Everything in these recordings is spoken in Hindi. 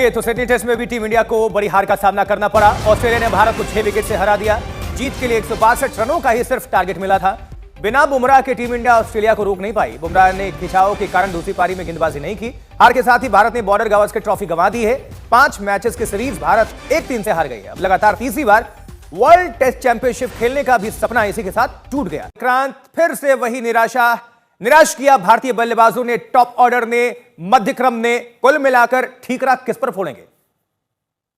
चलिए, तो सिडनी टेस्ट में भी टीम इंडिया को बड़ी हार का सामना करना पड़ा। ऑस्ट्रेलिया ने भारत को 6 विकेट से हरा दिया। जीत के लिए 162 रनों का ही सिर्फ टारगेट मिला था। बिना बुमराह के टीम इंडिया ऑस्ट्रेलिया को रोक नहीं पाई। बुमराह ने खिंचाव के कारण दूसरी पारी में गेंदबाजी नहीं की। हार के साथ ही भारत ने बॉर्डर गावस्कर ट्रॉफी गंवा दी है। 5 मैचेस की सीरीज भारत 1-3 से हार गई है। अब लगातार तीसरी बार वर्ल्ड टेस्ट चैंपियनशिप खेलने का भी सपना इसी के साथ टूट गया। विक्रांत, फिर से वही निराश किया भारतीय बल्लेबाजों ने। टॉप ऑर्डर ने, मध्य क्रम ने, कुल मिलाकर ठीकरा किस पर फोड़ेंगे?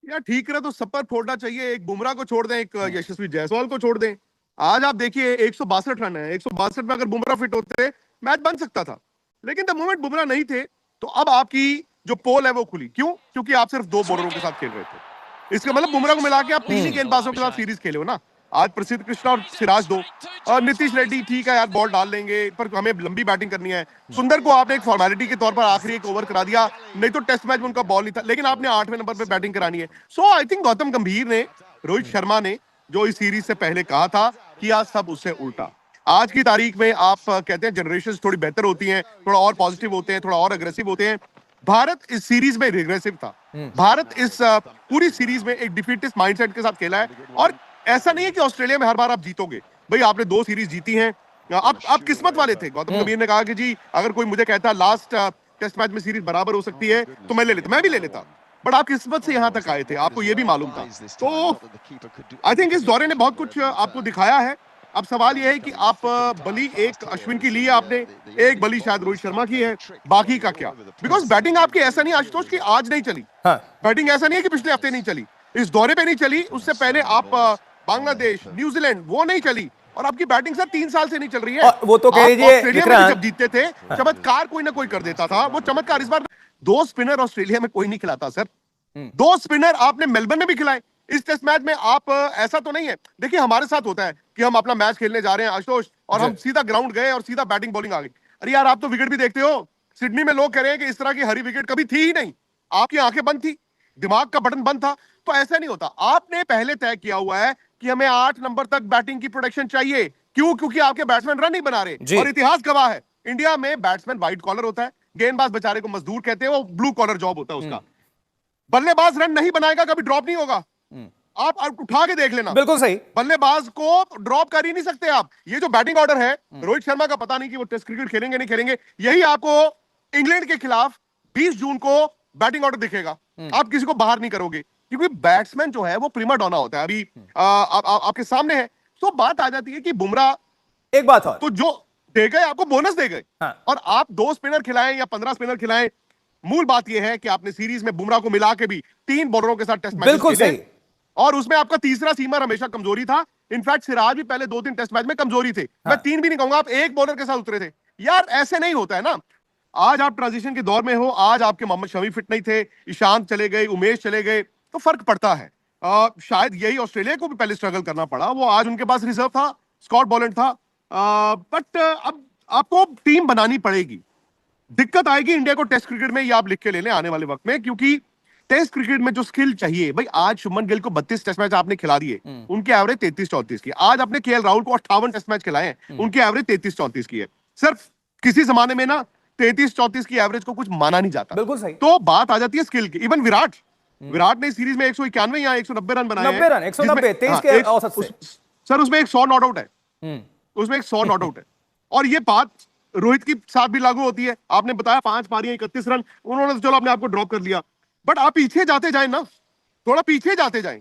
यार ठीकरा तो सब पर फोड़ना चाहिए। एक बुमराह को छोड़ दें, एक यशस्वी जायसवाल को छोड़ दें। आज आप देखिए 162 रन है। 162 में अगर बुमराह फिट होते मैच बन सकता था, लेकिन द मोमेंट बुमराह नहीं थे तो अब आपकी जो पोल है वो खुली। क्यों? क्योंकि आप सिर्फ 2 बॉलरों के साथ खेल रहे थे। इसका मतलब बुमराह को मिला के आप 3 ही गेंदबाजों के साथ सीरीज खेले हो ना। आज प्रसिद्ध कृष्णा और सिराज 2 और नीतीश रेड्डी ठीक है यार, बॉल डाल लेंगे, पर हमें लंबी बैटिंग करनी है। सुंदर को आपने एक फॉर्मेलिटी के तौर पर आखिरी एक ओवर करा दिया, नहीं तो टेस्ट मैच में उनका बॉल नहीं था, लेकिन आपने 8वें नंबर पे बैटिंग करानी है। सो आई थिंक गौतम गंभीर ने, रोहित शर्मा ने जो इस सीरीज से पहले कहा था कि आज सब उससे उल्टा। आज की तारीख में आप कहते हैं जनरेशन थोड़ी बेहतर होती हैं, थोड़ा और पॉजिटिव होते हैं, थोड़ा और अग्रेसिव होते हैं। भारत इस सीरीज में रिग्रेसिव था। भारत इस पूरी सीरीज में एक डिफीटिस्ट माइंडसेट के साथ खेला है। और ऐसा नहीं है कि ऑस्ट्रेलिया में हर बार आप जीतोगे। भाई आपने 2 सीरीज जीती हैं, आप किस्मत वाले थे। गौतम गंभीर ने कहा कि जी अगर कोई मुझे कहता लास्ट टेस्ट मैच में सीरीज बराबर हो सकती है तो मैं ले लेता, मैं भी ले लेता। बट आप किस्मत से यहां तक आए थे, आपको यह भी मालूम था। तो आई थिंक इस दौरे ने बहुत कुछ आपको दिखाया है। अब सवाल यह है कि आप बली एक अश्विन की ली है आपने, एक बली शायद रोहित शर्मा की है, बाकी का क्या? बिकॉज बैटिंग आपकी ऐसा नहीं आशुतोष की आज नहीं चली। बैटिंग ऐसा नहीं है कि पिछले हफ्ते नहीं चली, इस दौरे पे नहीं चली। उससे पहले आप बांग्लादेश, न्यूजीलैंड, वो नहीं चली। और आपकी बैटिंग सर 3 साल से नहीं चल रही है। वो तो कह लीजिए ऑस्ट्रेलिया में जब जीतते थे चमत्कार कोई ना कोई कर देता था, वो चमत्कार इस बार 2 स्पिनर ऑस्ट्रेलिया में कोई नहीं खिलाता सर। 2 स्पिनर आपने मेलबर्न में भी खिलाए। इस टेस्ट मैच में आप ऐसा तो नहीं है। देखिए हमारे साथ होता है कि हम अपना मैच खेलने जा रहे हैं आशुतोष, और हम सीधा ग्राउंड गए और सीधा बैटिंग बॉलिंग आ गई। अरे यार आप तो विकेट भी देखते हो। सिडनी में लोग कह रहे हैं कि इस तरह की हरी विकेट कभी थी ही नहीं। आपकी आंखें बंद थी, दिमाग का बटन बंद था। तो ऐसा नहीं होता। आपने पहले तय किया हुआ है कि हमें 8 नंबर तक बैटिंग की प्रोडक्शन चाहिए। क्यों? क्योंकि आपके बैट्समैन रन नहीं बना रहे। और इतिहास गवाह है, इंडिया में बैट्समैन व्हाइट कॉलर होता है, गेंदबाज बेचारे को मजदूर कहते हैं, वो ब्लू कॉलर जॉब होता है उसका। बल्लेबाज रन नहीं बनाएगा कभी ड्रॉप नहीं होगा। आप उठा के देख लेना। बिल्कुल सही। बल्लेबाज को ड्रॉप कर ही नहीं सकते आप। ये जो बैटिंग ऑर्डर है, रोहित शर्मा का पता नहीं कि वो टेस्ट क्रिकेट खेलेंगे नहीं खेलेंगे। यही आपको इंग्लैंड के खिलाफ 20 जून को बैटिंग ऑर्डर दिखेगा। आप किसी को बाहर नहीं करोगे, क्योंकि बैट्समैन जो है वो प्रीमा डोना होता है। अभी आपके सामने है। तो बात आ जाती है कि बुमराह एक बात और, तो जो दे गए आपको बोनस दे गए। और आप 2 स्पिनर खिलाएं या 15 स्पिनर खिलाएं, मूल बात यह है कि आपने सीरीज में बुमराह को मिला के भी 3 बॉलरों के साथ टेस्ट मैच बिल्कुल सही। और उसमें आपका तीसरा सीमर हमेशा कमजोरी था। इनफैक्ट सिराज भी पहले 2-3 टेस्ट मैच में कमजोरी थे। मैं 3 भी नहीं कहूंगा, आप 1 बॉलर के साथ उतरे थे। यार ऐसे नहीं होता है ना। आज आप ट्रांजिशन के दौर में हो। आज आपके मोहम्मद शमी फिट नहीं थे, ईशांत चले गए, उमेश चले गए, तो फर्क पड़ता है। शायद यही ऑस्ट्रेलिया को भी पहले स्ट्रगल करना पड़ा। वो आज उनके पास रिजर्व था, स्कॉट बॉलैंड था। बट अब आपको टीम बनानी पड़ेगी। दिक्कत आएगी इंडिया को टेस्ट क्रिकेट में, ये आप लिख के ले लें आने वाले वक्त में, क्योंकि टेस्ट क्रिकेट में जो स्किल चाहिए। भाई आज शुभमन गिल को 32 टेस्ट मैच आपने खिला दिए, उनकी एवरेज 33-34 की। आज आपने केएल राहुल को 58 टेस्ट मैच खिलाए हैं, उनकी एवरेज 33-34 की है। सिर्फ किसी जमाने में ना 33-34 की एवरेज को कुछ माना नहीं जाता। बिल्कुल सही। तो बात आ जाती है स्किल की। इवन विराट ने सीरीज में 191 या 190 रन बनाए हैं। 90 रन, 190 23 के औसत से। सर उसमें एक 100 नॉट आउट है। उसमें एक 100 नॉट आउट है। और ये बात रोहित की साथ भी लागू होती है। आपने बताया 5 पारियां 31 रन, उन्होंने तो चलो अपने आपको ड्रॉप कर लिया। बट आप पीछे जाते जाए ना, थोड़ा पीछे जाते जाए,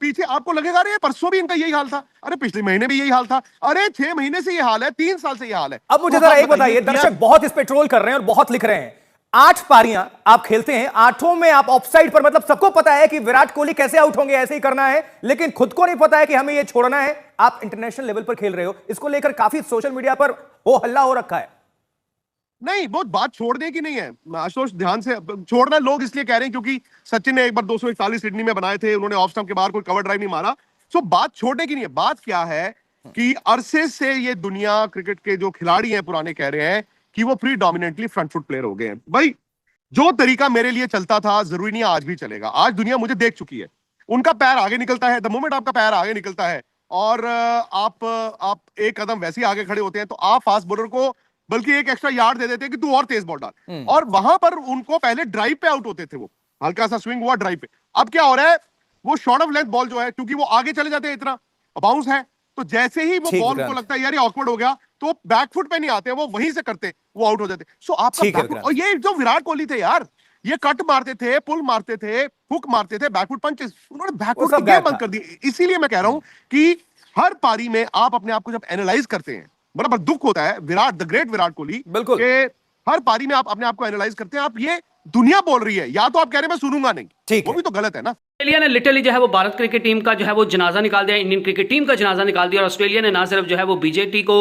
पीछे आपको लगेगा अरे परसों भी इनका यही हाल था, अरे पिछले महीने भी यही हाल था, अरे 6 महीने से ये हाल है, 3 साल से ये हाल है। अब मुझे जरा एक बताइए, दर्शक बहुत इस पे ट्रोल कर रहे हैं और बहुत लिख रहे हैं। 8 पारियां आप खेलते हैं, 8 में आप ऑफसाइड पर, मतलब सबको पता है कि विराट कोहली कैसे आउट होंगे, ऐसे ही करना है, लेकिन खुद को नहीं पता है कि हमें ये छोड़ना है। आप इंटरनेशनल लेवल पर खेल रहे हो, इसको लेकर काफी सोशल मीडिया पर हो हल्ला हो रखा है। नहीं, वो बात छोड़ने की नहीं है आशुतोष, ध्यान से। छोड़ना लोग इसलिए कह रहे हैं क्योंकि सचिन ने एक बार 241 सिडनी में बनाए थे, उन्होंने ऑफ स्टंप के बाहर कोई कवर ड्राइव नहीं मारा। सो बात छोड़ने की नहीं है। बात क्या है कि अरसे से ये दुनिया क्रिकेट के जो खिलाड़ी हैं पुराने कह रहे हैं कि वो प्रीडोमिनेंटली फ्रंट फुट प्लेयर हो गए हैं। भाई जो तरीका मेरे लिए चलता था जरूरी नहीं आज भी चलेगा। आज दुनिया मुझे देख चुकी है, उनका पैर आगे निकलता है। द मोमेंट आपका पैर आगे निकलता है और आप एक कदम वैसे ही आगे खड़े होते हैं, तो आप फास्ट बॉलर को बल्कि एक एक्स्ट्रा यार्ड दे देते हैं कि तू और तेज बॉल डाल। और वहां पर उनको पहले ड्राइव पे आउट होते थे वो, हल्का सा स्विंग हुआ ड्राइव पे। अब क्या हो रहा है, वो शॉर्ट ऑफ लेंथ बॉल जो है, क्योंकि वो आगे चले जाते हैं, इतना बाउंस है, तो जैसे ही वो ठीक बॉल को विक्रांत। लगता है यार ये ऑकवर्ड हो गया, तो बैकफुट पे नहीं आते, वो वहीं से करते, वो आउट हो जाते। सो आपका ठीक है बैकफुट, विक्रांत। और ये जो विराट कोहली थे यार, ये कट मारते थे, पुल मारते थे, हुक मारते थे, बैकफुट पंचेस, उन्होंने वो बैकफुट सब की गेम गायब बंद था। कर दी। इसीलिए मैं कह रहा हूं कि हर पारी में आप अपने आप को जब एनालाइज करते हैं, बराबर दुख होता है विराट, द ग्रेट विराट कोहली, बिल्कुल। के हर पारी में आप अपने आप को एनालाइज करते हैं, आप ये दुनिया बोल रही है, या तो आप कह रहे हैं मैं सुनूंगा नहीं, ठीक वो है। भी तो गलत है ना। ऑस्ट्रेलिया ने लिटरली जो है वो भारत क्रिकेट टीम का जो है वो जनाजा निकाल दिया, इंडियन क्रिकेट टीम का जनाजा निकाल दिया। और ऑस्ट्रेलिया ने ना सिर्फ जो है वो बीजेटी को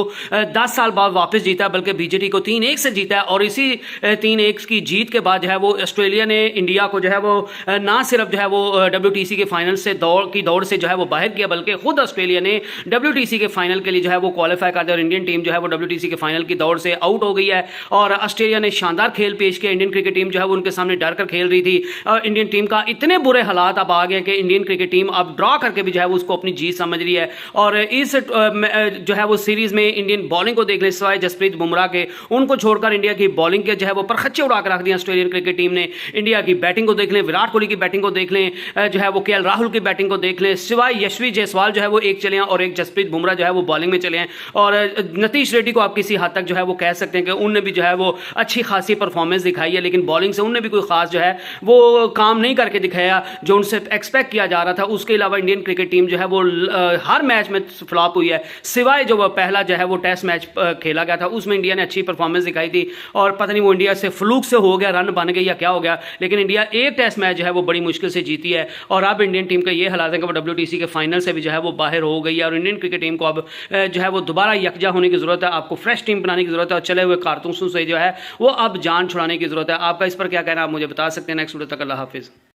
10 साल बाद वापस जीता, बल्कि बीजेटी को 3-1 से जीता है। और इसी 3-1 की जीत के बाद जो है वो ऑस्ट्रेलिया ने इंडिया को जो है वो ना सिर्फ जो है वो WTC के फाइनल से दौड़ से जो है वो बाहर किया, बल्कि खुद ऑस्ट्रेलिया ने WTC के फाइनल के लिए जो है वो क्वालिफाई कर दिया। और इंडियन टीम जो है वो WTC के फाइनल की दौड़ से आउट हो गई है। और ऑस्ट्रेलिया ने शानदार खेल पेश किया, इंडियन क्रिकेट टीम जो है वो उनके सामने डर कर खेल रही थी। और इंडियन टीम का इतने बुरे हालात अब आ गए कि इंडियन क्रिकेट टीम अब ड्रॉ करके भी जो है वो उसको अपनी जीत समझ रही है। और इस जो है वो सीरीज में इंडियन बॉलिंग को देख लें, सिवाय जसप्रीत बुमराह के, उनको छोड़कर इंडिया की बॉलिंग के जो है वो परखच्चे उड़ा कर रख दिया ऑस्ट्रेलियन क्रिकेट टीम ने। इंडिया की बैटिंग को देख लें, विराट कोहली की बैटिंग को देख लें, जो है वो KL राहुल की बैटिंग को देख लें, सिवाय यशवी जायसवाल जो है वो एक चले हैं और एक जसप्रीत बुमराह जो है वो बॉलिंग में चले हैं। और नीतीश रेड्डी को आप किसी हद तक जो है वो कह सकते हैं कि उनने भी जो है वो अच्छी खासी परफॉर्मेंस दिखाई है, लेकिन बॉलिंग से उनने भी कोई खास जो है वो काम नहीं करके दिखाया जो उनसे एक्सपेक्ट किया जा रहा था। उसके अलावा इंडियन क्रिकेट टीम जो है वो हर मैच में फ्लॉप हुई है, सिवाय जो वो पहला जो है वो टेस्ट मैच खेला गया था, उसमें इंडिया ने अच्छी परफॉर्मेंस दिखाई थी। और पता नहीं वो इंडिया से फ्लूक से हो गया, रन बन गए या क्या हो गया, लेकिन इंडिया एक टेस्ट मैच जो है वो बड़ी मुश्किल से जीती है। और अब इंडियन टीम का ये हालात है कि वो WTC के फाइनल से भी जो है वो बाहर हो गई है। और इंडियन क्रिकेट टीम को अब जो है वो दोबारा यकजा होने की जरूरत है, आपको फ्रेश टीम बनाने की जरूरत है, और चले हुए कारतूसों से जो है वो अब जान छुड़ाने की जरूरत है। आपका इस पर क्या कहना है, आप मुझे बता सकते हैं। नेक्स्ट वीडियो तक अल्लाह हाफिज़।